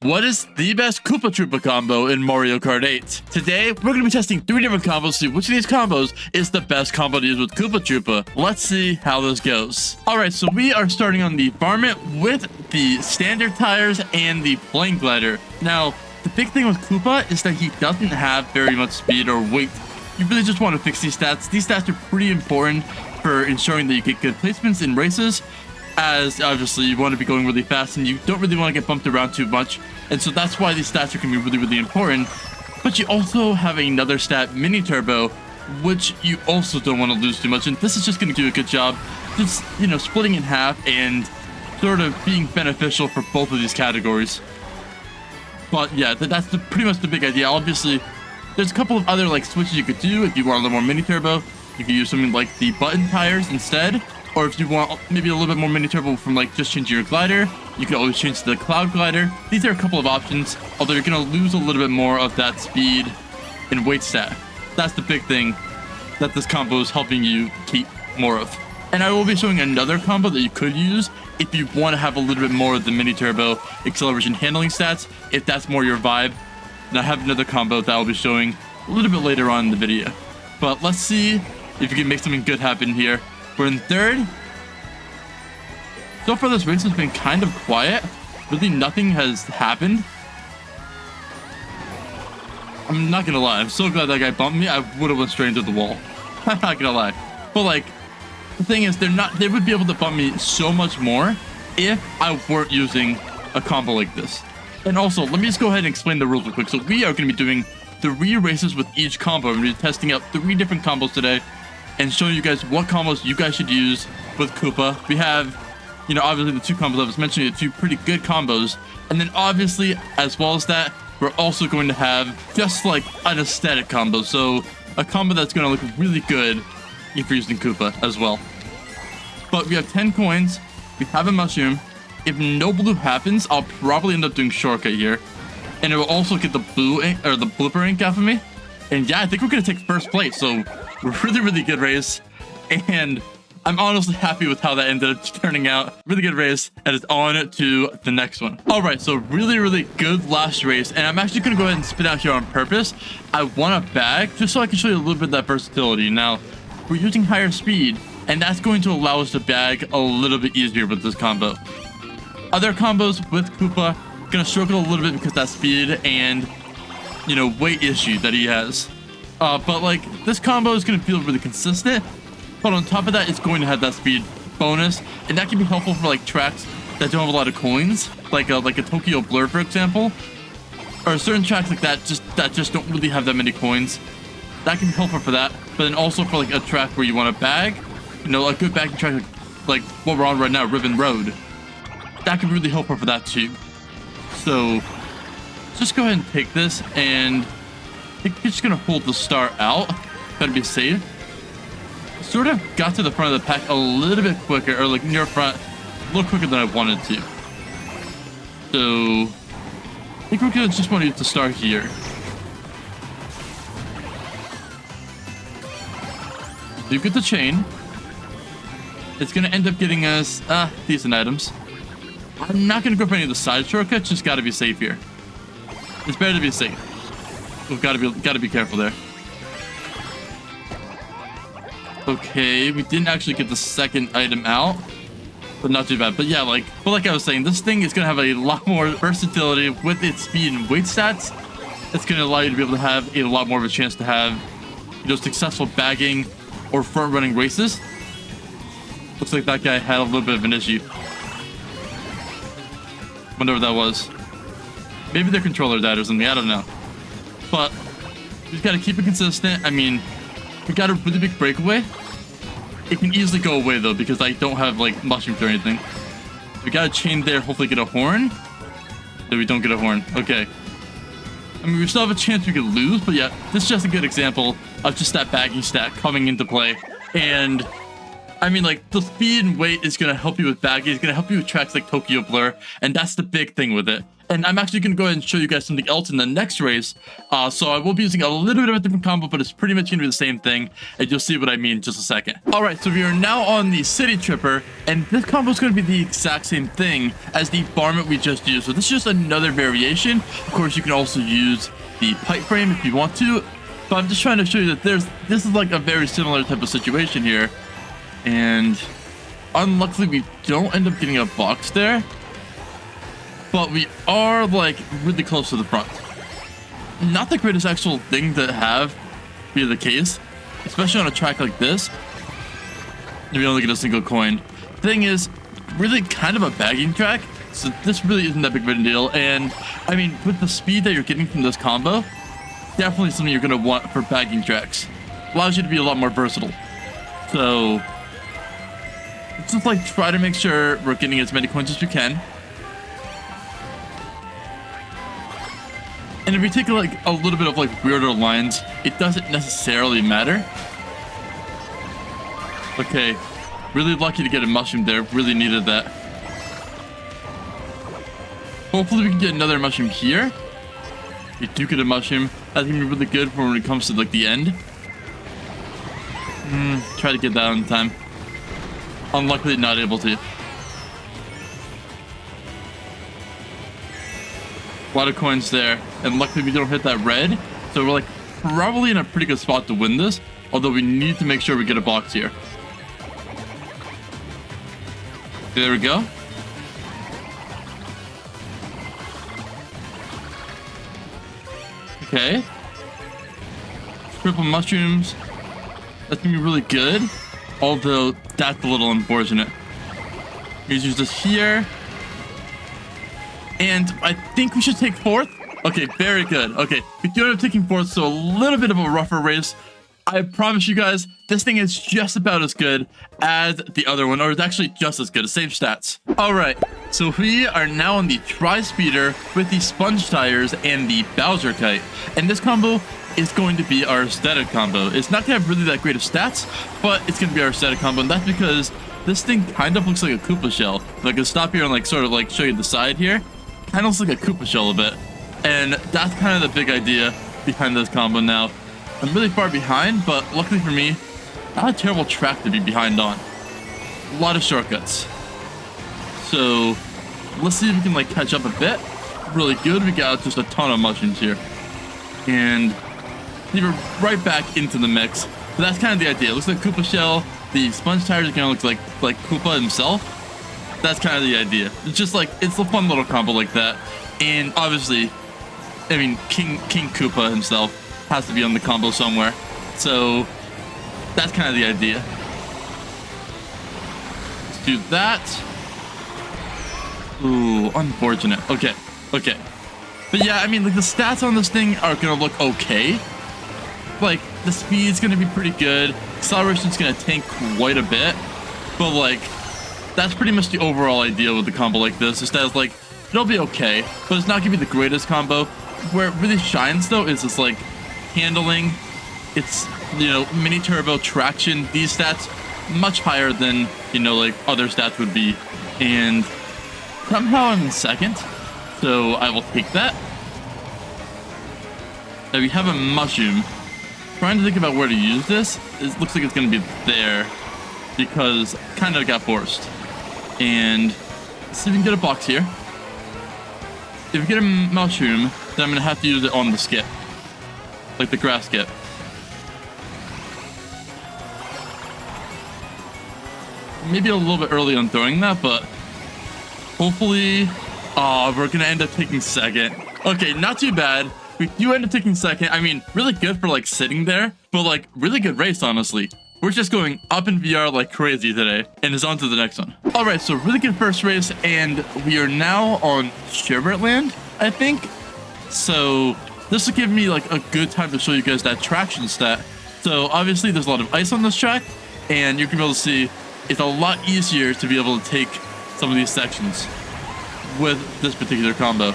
What is the best Koopa Troopa combo in Mario Kart 8? Today, we're going to be testing 3 different combos to see which of these combos is the best combo to use with Koopa Troopa. Let's see how this goes. Alright, so we are starting on the varmint with the standard tires and the plane glider. Now, the big thing with Koopa is that he doesn't have very much speed or weight. You really just want to fix these stats. These stats are pretty important for ensuring that you get good placements in races, as obviously you want to be going really fast and you don't really want to get bumped around too much, and so that's why these stats are going to be really important. But you also have another stat, mini turbo, which you also don't want to lose too much, and this is just going to do a good job just, you know, splitting in half and sort of being beneficial for both of these categories. But yeah, that's pretty much the big idea. Obviously there's a couple of other like switches you could do. If you want a little more mini turbo, you could use something like the button tires instead. Or if you want maybe a little bit more mini turbo from like just changing your glider, you can always change to the cloud glider. These are a couple of options, although you're going to lose a little bit more of that speed and weight stat. That's the big thing that this combo is helping you keep more of. And I will be showing another combo that you could use if you want to have a little bit more of the mini turbo acceleration handling stats, if that's more your vibe. And I have another combo that I'll be showing a little bit later on in the video. But let's see if you can make something good happen here. We're in third. So far this race has been kind of quiet. Really nothing has happened. I'm not gonna lie, I'm so glad that guy bumped me. I would have went straight into the wall. I'm not gonna lie. But like, the thing is, they would be able to bump me so much more if I weren't using a combo like this. And also, let me just go ahead and explain the rules real quick. So we are gonna be doing 3 races with each combo. I'm gonna be testing out 3 different combos today and showing you guys what combos you guys should use with Koopa. We have, you know, obviously the 2 combos I was mentioning, the 2 pretty good combos. And then obviously, as well as that, we're also going to have just like an aesthetic combo. So a combo that's going to look really good if you're using Koopa as well. But we have 10 coins. We have a mushroom. If no blue happens, I'll probably end up doing shortcut here. And it will also get the blue ink, or the blooper ink off of me. And yeah, I think we're going to take first place. So really good race, and I'm honestly happy with how that ended up turning out. Really good race, and it's on to the next one. All right, so really good last race, and I'm actually gonna go ahead and spin out here on purpose. I want a bag just so I can show you a little bit of that versatility. Now we're using higher speed, and that's going to allow us to bag a little bit easier with this combo. Other combos with Koopa gonna struggle a little bit because that speed and, you know, weight issue that he has. But like, this combo is going to feel really consistent, but on top of that, it's going to have that speed bonus, and that can be helpful for like tracks that don't have a lot of coins, like a Tokyo Blur, for example, or certain tracks like that just don't really have that many coins. That can be helpful for that, but then also for like a track where you want a bag, you know, a good bagging track like what we're on right now, Ribbon Road. That can be really helpful for that too. So just go ahead and take this, and I think you're just going to hold the star out. Better be safe. Sort of got to the front of the pack a little bit quicker, or like near front, a little quicker than I wanted to. So I think we're going to just want to use the star here. You get the chain. It's going to end up getting us decent items. I'm not going to go for any of the side shortcuts, just got to be safe here. It's better to be safe. We've got to be careful there. Okay, we didn't actually get the second item out, but not too bad. But yeah, like I was saying, this thing is gonna have a lot more versatility with its speed and weight stats. It's gonna allow you to be able to have a lot more of a chance to have, you know, successful bagging or front running races. Looks like that guy had a little bit of an issue. Wonder what that was. Maybe their controller died or something. I don't know. But we just gotta keep it consistent. I mean, we got a really big breakaway. It can easily go away though, because I don't have like mushrooms or anything. We got a chain there, hopefully get a horn. No, we don't get a horn. Okay. I mean, we still have a chance we could lose, but yeah, this is just a good example of just that bagging stat coming into play. And I mean, like, the speed and weight is gonna help you with bagging. It's gonna help you with tracks like Tokyo Blur, and that's the big thing with it. And I'm actually going to go ahead and show you guys something else in the next race. So I will be using a little bit of a different combo, but it's pretty much going to be the same thing. And you'll see what I mean in just a second. All right, so we are now on the City Tripper. And this combo is going to be the exact same thing as the varmint we just used. So this is just another variation. Of course, you can also use the pipe frame if you want to. But I'm just trying to show you that this is like a very similar type of situation here. And unluckily, we don't end up getting a box there. But we are like really close to the front. Not the greatest actual thing to have be the case, especially on a track like this. We only get a single coin. Thing is, really kind of a bagging track, so this really isn't that big of a deal. And I mean, with the speed that you're getting from this combo, definitely something you're gonna want for bagging tracks. Allows you to be a lot more versatile. So let's just like try to make sure we're getting as many coins as we can. And if we take like a little bit of like weirder lines, it doesn't necessarily matter. Okay, really lucky to get a mushroom there. Really needed that. Hopefully we can get another mushroom here. We do get a mushroom. That's gonna be really good for when it comes to like the end. Try to get that on time. Unluckily not able to. A lot of coins there, and luckily we don't hit that red, so we're like probably in a pretty good spot to win this, although we need to make sure we get a box here. There we go. Okay. Triple mushrooms. That's gonna be really good, although that's a little unfortunate. Let's use this here. And I think we should take fourth. Okay, very good. Okay, we do end up taking fourth, so a little bit of a rougher race. I promise you guys, this thing is just about as good as the other one, or it's actually just as good, the same stats. All right, so we are now on the Tri-Speeder with the Sponge Tires and the Bowser Kite. And this combo is going to be our aesthetic combo. It's not gonna have really that great of stats, but it's gonna be our aesthetic combo, and that's because this thing kind of looks like a Koopa shell. If I could stop here and like sort of like show you the side here. Kind of looks like a Koopa shell a bit. And that's kind of the big idea behind this combo now. I'm really far behind, but luckily for me, not a terrible track to be behind on. A lot of shortcuts. So let's see if we can like catch up a bit. Really good. We got just a ton of mushrooms here. And we're right back into the mix. So that's kind of the idea. It looks like Koopa shell. The Sponge Tires are gonna look like Koopa himself. That's kind of the idea. It's just like, it's a fun little combo like that. And obviously, I mean, King Koopa himself has to be on the combo somewhere. So that's kind of the idea. Let's do that. Ooh, unfortunate. Okay. But yeah, I mean, like the stats on this thing are gonna look okay. Like the speed's gonna be pretty good. Acceleration's gonna tank quite a bit. But like, that's pretty much the overall idea with the combo like this. Is that it's like, it'll be okay, but it's not gonna be the greatest combo. Where it really shines though is it's like handling. It's, you know, mini turbo traction. These stats much higher than, you know, like other stats would be. And somehow I'm in second, so I will take that. Now we have a mushroom. Trying to think about where to use this. It looks like it's gonna be there because kind of got forced. And let's see if we can get a box here. If we get a mushroom, then I'm gonna have to use it on the skip, like the grass skip. Maybe a little bit early on throwing that, but hopefully, we're gonna end up taking second. Okay, not too bad. We do end up taking second. I mean, really good for like sitting there, but like really good race, honestly. We're just going up in VR like crazy today, and it's on to the next one. All right, so really good first race, and we are now on Sherbert Land, I think. So this will give me like a good time to show you guys that traction stat. So obviously there's a lot of ice on this track, and you can be able to see it's a lot easier to be able to take some of these sections with this particular combo,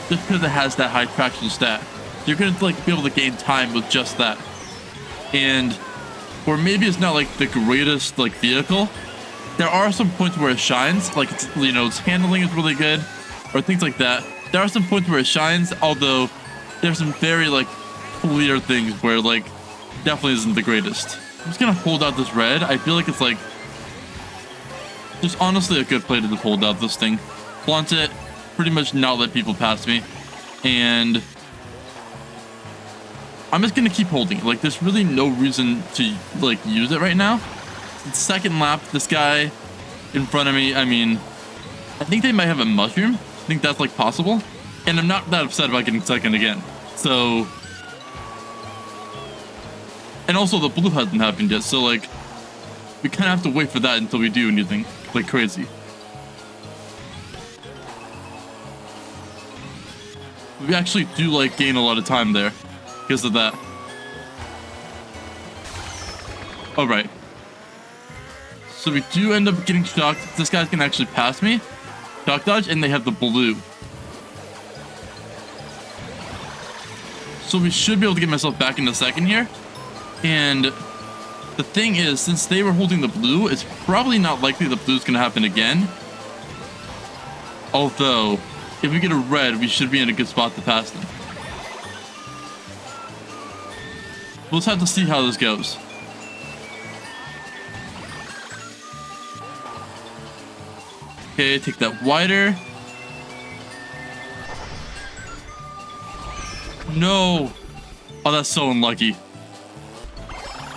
just because it has that high traction stat. You're gonna like be able to gain time with just that. And or maybe it's not like the greatest like vehicle. There are some points where it shines, like it's, you know, its handling is really good, or things like that. there are some points where it shines, although there's some very like clear things where like definitely isn't the greatest. I'm just gonna hold out this red. I feel like it's like just honestly a good play to just hold out this thing. Flaunt it, pretty much not let people pass me. And I'm just gonna keep holding it. Like there's really no reason to like use it right now. It's second lap, this guy in front of me, I mean, I think they might have a mushroom. I think that's like possible. And I'm not that upset about getting second again. So, and also the blue hasn't happened yet. So like, we kind of have to wait for that until we do anything like crazy. We actually do like gain a lot of time there because of that. All right. So we do end up getting shocked. This guy's gonna actually pass me. Shock dodge, and they have the blue. So we should be able to get myself back in a second here. And the thing is, since they were holding the blue, it's probably not likely the blue's gonna happen again. Although, if we get a red, we should be in a good spot to pass them. We'll just have to see how this goes. Okay, take that wider. No. Oh, that's so unlucky.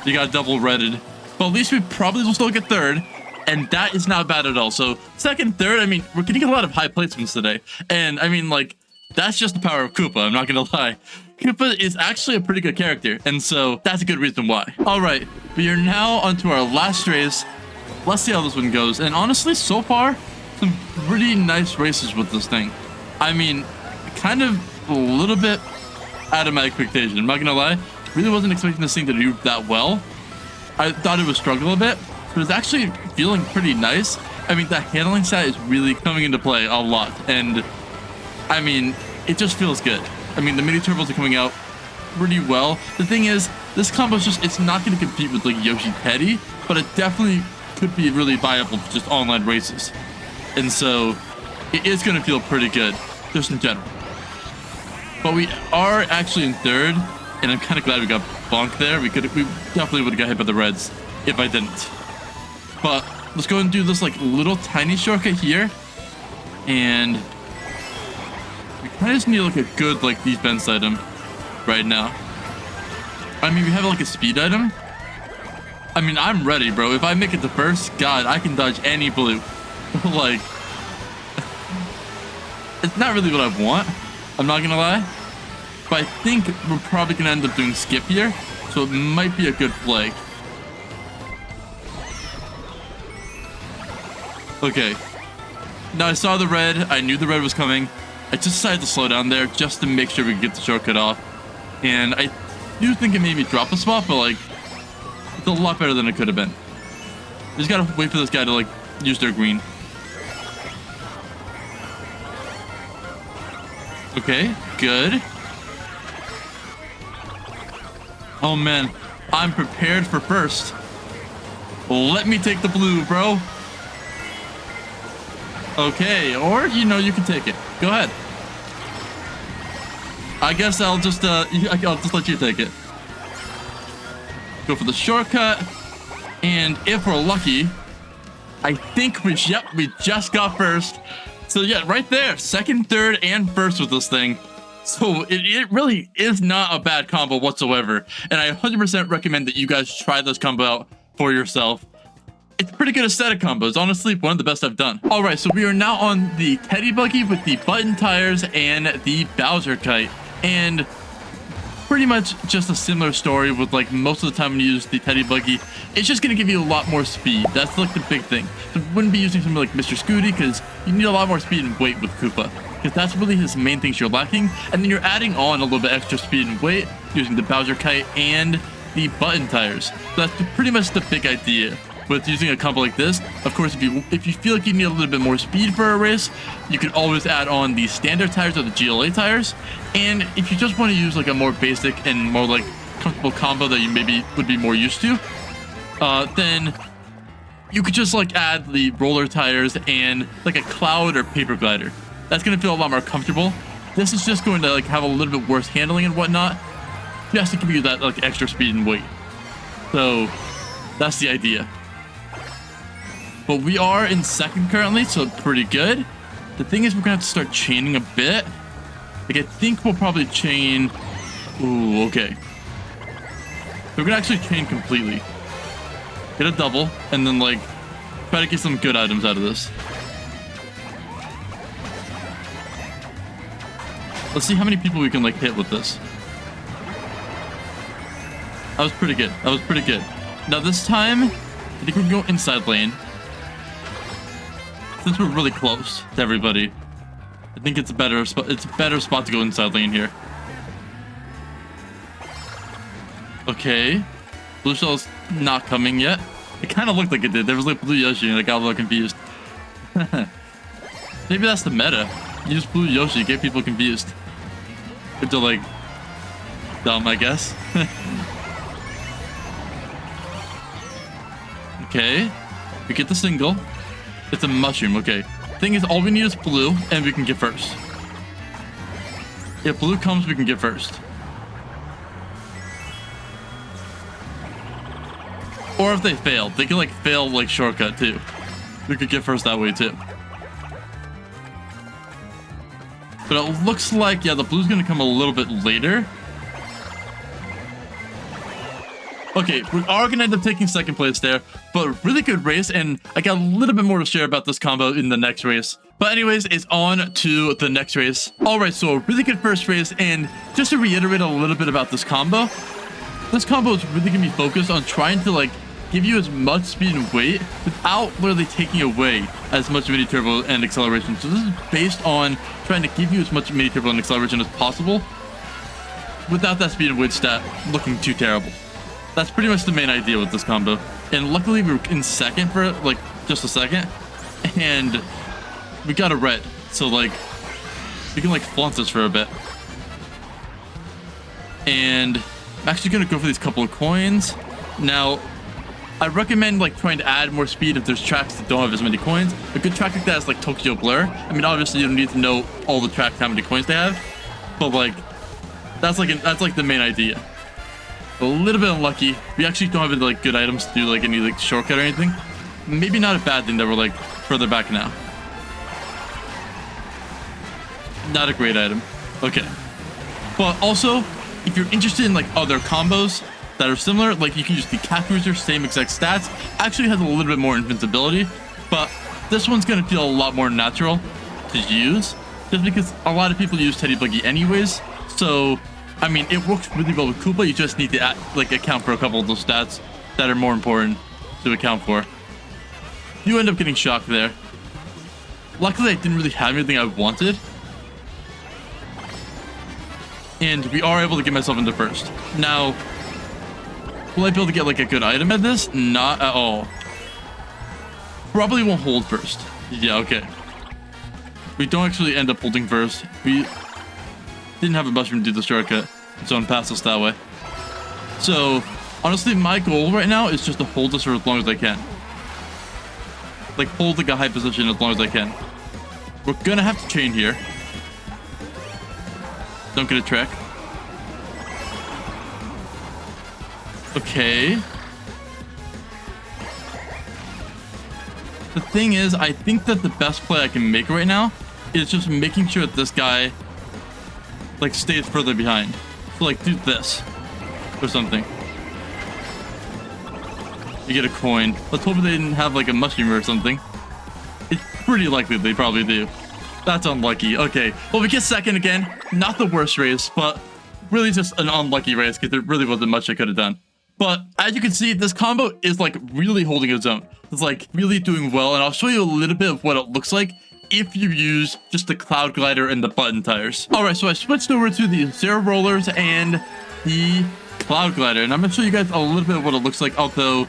You got double redded. But at least we probably will still get third. And that is not bad at all. So second, third, I mean, we're getting a lot of high placements today. And I mean, like, that's just the power of Koopa. I'm not going to lie. Koopa is actually a pretty good character. And so that's a good reason why. All right. We are now onto our last race. Let's see how this one goes. And honestly, so far, some pretty nice races with this thing. I mean, kind of a little bit out of my expectation. I'm not going to lie. Really wasn't expecting this thing to do that well. I thought it would struggle a bit. But it's actually feeling pretty nice. I mean, that handling stat is really coming into play a lot. And, I mean, it just feels good. I mean, the mini turbos are coming out pretty well. The thing is, this combo is just, it's not going to compete with, like, Yoshi Teddy. But it definitely could be really viable for just online races. And so, it is going to feel pretty good, just in general. But we are actually in third. And I'm kind of glad we got bonked there. We definitely would have got hit by the reds if I didn't. But let's go and do this like little tiny shortcut here. And we kind of just need like a good like defense item right now. I mean, we have like a speed item. I mean, I'm ready, bro. If I make it to first, God, I can dodge any blue. Like, it's not really what I want. I'm not gonna lie. But I think we're probably gonna end up doing skip here. So it might be a good play. Okay, now I saw the red. I knew the red was coming. I just decided to slow down there just to make sure we could get the shortcut off. And I do think it made me drop a spot, but like, it's a lot better than it could have been. We just gotta wait for this guy to like use their green. Okay, good. Oh man, I'm prepared for first. Let me take the blue, bro. Okay, or, you know, you can take it. Go ahead. I guess I'll just let you take it. Go for the shortcut. And if we're lucky, I think we just got first. So yeah, right there, second, third, and first with this thing. So it really is not a bad combo whatsoever. And I 100% recommend that you guys try this combo out for yourself. It's pretty good aesthetic combos. Honestly, one of the best I've done. All right, so we are now on the Teddy Buggy with the button tires and the Bowser kite. And pretty much just a similar story with like most of the time when you use the Teddy Buggy, it's just going to give you a lot more speed. That's like the big thing. So you wouldn't be using something like Mr. Scooty because you need a lot more speed and weight with Koopa. Because that's really his main things you're lacking. And then you're adding on a little bit extra speed and weight using the Bowser kite and the button tires. So that's pretty much the big idea with using a combo like this. Of course, if you feel like you need a little bit more speed for a race, you can always add on the standard tires or the GLA tires. And if you just want to use like a more basic and more like comfortable combo that you maybe would be more used to, then you could just like add the roller tires and like a cloud or paper glider. That's going to feel a lot more comfortable. This is just going to like have a little bit worse handling and whatnot, just to give you that like extra speed and weight. So that's the idea. But we are in second currently, so pretty good. The thing is, we're gonna have to start chaining a bit. Like, I think we'll probably chain. Ooh, okay. We're gonna actually chain completely. Get a double, and then like try to get some good items out of this. Let's see how many people we can like hit with this. That was pretty good. That was pretty good. Now this time, I think we can go inside lane. Since we're really close to everybody, I think it's a better spot. It's a better spot to go inside lane here. Okay, blue shell's not coming yet. It kind of looked like it did. There was like blue Yoshi, and I got a little confused. Maybe that's the meta. Use blue Yoshi, get people confused. If they're like dumb, I guess. Okay, we get the single. It's a mushroom, okay. Thing is, all we need is blue, and we can get first. If blue comes, we can get first. Or if they fail, they can like fail like shortcut too. We could get first that way too. But it looks like, yeah, the blue's gonna come a little bit later. Okay, we are going to end up taking second place there, but really good race, and I got a little bit more to share about this combo in the next race. But anyways, it's on to the next race. All right, so a really good first race, and just to reiterate a little bit about this combo is really going to be focused on trying to like give you as much speed and weight without literally taking away as much mini turbo and acceleration. So this is based on trying to give you as much mini turbo and acceleration as possible without that speed and weight stat looking too terrible. That's pretty much the main idea with this combo. And luckily we were in second for like just a second, and we got a red, so like we can like flaunt this for a bit. And I'm actually gonna go for these couple of coins. Now I recommend like trying to add more speed if there's tracks that don't have as many coins. A good track like that is like Tokyo Blur. I mean, obviously you don't need to know all the tracks, how many coins they have, but like that's like the main idea. A little bit unlucky. We actually don't have any like good items to do like any like shortcut or anything. Maybe not a bad thing that we're like further back now. Not a great item. Okay. But also, if you're interested in like other combos that are similar, like you can use the Cat Cruiser, same exact stats. Actually has a little bit more invincibility, but this one's gonna feel a lot more natural to use, just because a lot of people use Teddy Buggy anyways. So I mean, it works really well with Koopa. You just need to like account for a couple of those stats that are more important to account for. You end up getting shocked there. Luckily, I didn't really have anything I wanted, and we are able to get myself into first. Now, will I be able to get like a good item at this? Not at all. Probably won't hold first. Yeah, okay. We don't actually end up holding first. We didn't have a mushroom to do the shortcut, so I'm past us that way. So honestly, my goal right now is just to hold this for as long as I can. Like hold like a high position as long as I can. We're gonna have to chain here. Don't get a trick. Okay. The thing is, I think that the best play I can make right now is just making sure that this guy like stays further behind. So like do this or something. You get a coin. Let's hope they didn't have like a mushroom or something. It's pretty likely they probably do. That's unlucky. Okay, well, we get second again. Not the worst race, but really just an unlucky race because there really wasn't much I could have done. But as you can see, this combo is like really holding its own. It's like really doing well, and I'll show you a little bit of what it looks like if you use just the cloud glider and the button tires. All right, so I switched over to the zero rollers and the cloud glider, and I'm gonna show you guys a little bit of what it looks like, although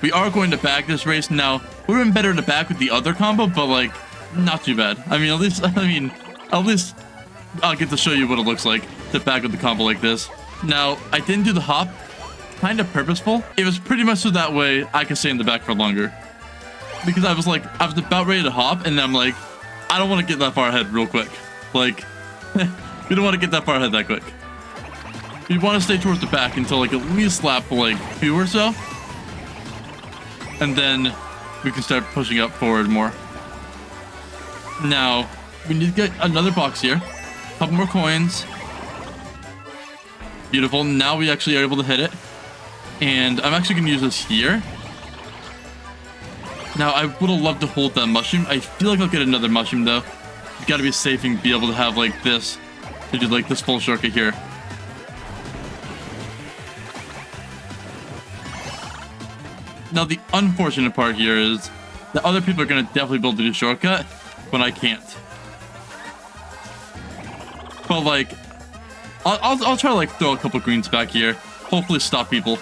we are going to bag this race. Now, it would have been better to bag with the other combo, but like not too bad. At least I'll get to show you what it looks like to bag with the combo like this. Now, I didn't do the hop, kind of purposeful. It was pretty much so that way I could stay in the back for longer, because I was about ready to hop, and then I'm like, I don't want to get that far ahead real quick. Like, we don't want to get that far ahead that quick. We want to stay towards the back until like at least lap like 2 or so. And then we can start pushing up forward more. Now, we need to get another box here. A couple more coins. Beautiful. Now we actually are able to hit it. And I'm actually going to use this here. Now, I would have loved to hold that mushroom. I feel like I'll get another mushroom, though. You got to be safe and be able to have, like, this. To do, like, this full shortcut here. Now, the unfortunate part here is that other people are going to definitely be able to do shortcut, but I can't. But, like, I'll try to, like, throw a couple greens back here. Hopefully stop people.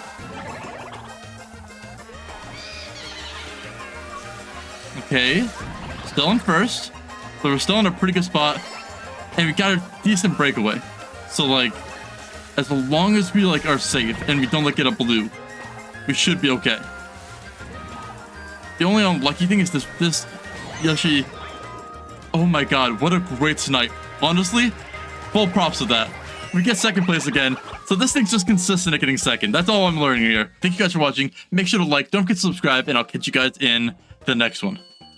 Okay. Still in first. So we're still in a pretty good spot. And we got a decent breakaway. So, like, as long as we, like, are safe and we don't, like, get a blue, we should be okay. The only unlucky thing is this Yoshi. Oh my god, what a great snipe. Honestly, full props to that. We get second place again. So this thing's just consistent at getting second. That's all I'm learning here. Thank you guys for watching. Make sure to like, don't forget to subscribe, and I'll catch you guys in the next one.